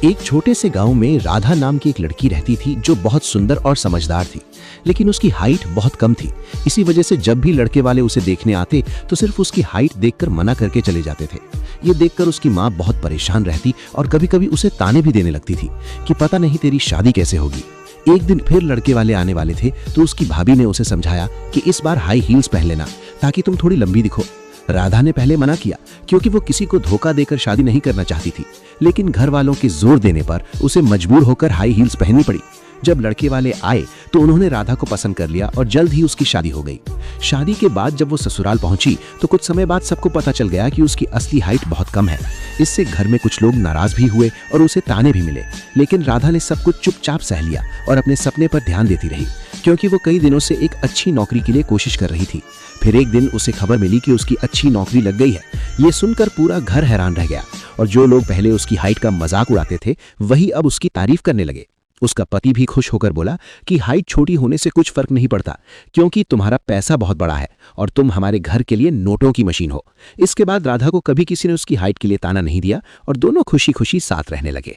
एक छोटे से गांव में राधा नाम की एक लड़की रहती थी जो बहुत सुंदर और समझदार थी, लेकिन उसकी हाइट बहुत कम थी। इसी वजह से जब भी लड़के वाले उसे देखने आते तो सिर्फ उसकी हाइट देखकर मना करके चले जाते थे। ये देखकर उसकी माँ बहुत परेशान रहती और कभी कभी उसे ताने भी देने लगती थी कि पता नहीं तेरी शादी कैसे होगी। एक दिन फिर लड़के वाले आने वाले थे तो उसकी भाभी ने उसे समझाया कि इस बार हाई हील्स पहन लेना ताकि तुम थोड़ी लंबी दिखो। राधा ने पहले मना किया क्योंकि वो किसी को धोखा देकर शादी नहीं करना चाहती थी, लेकिन घर वालों के जोर देने पर उसे मजबूर होकर हाई हील्स पहननी पड़ी। जब लड़के वाले आए तो उन्होंने राधा को पसंद कर लिया और जल्द ही उसकी शादी हो गई। शादी के बाद जब वो ससुराल पहुंची तो कुछ समय बाद सबको पता चल गया कि उसकी असली हाइट बहुत कम है। इससे घर में कुछ लोग नाराज भी हुए और उसे ताने भी मिले, लेकिन राधा ने सब कुछ चुपचाप सह लिया और अपने सपने पर ध्यान देती रही क्योंकि वो कई दिनों से एक अच्छी नौकरी के लिए कोशिश कर रही थी। फिर एक दिन उसे खबर मिली कि उसकी अच्छी नौकरी लग गई है। ये सुनकर पूरा घर हैरान रह गया और जो लोग पहले उसकी हाइट का मजाक उड़ाते थे वही अब उसकी तारीफ करने लगे। उसका पति भी खुश होकर बोला कि हाइट छोटी होने से कुछ फर्क नहीं पड़ता क्योंकि तुम्हारा पैसा बहुत बड़ा है और तुम हमारे घर के लिए नोटों की मशीन हो। इसके बाद राधा को कभी किसी ने उसकी हाइट के लिए ताना नहीं दिया और दोनों खुशी खुशी साथ रहने लगे।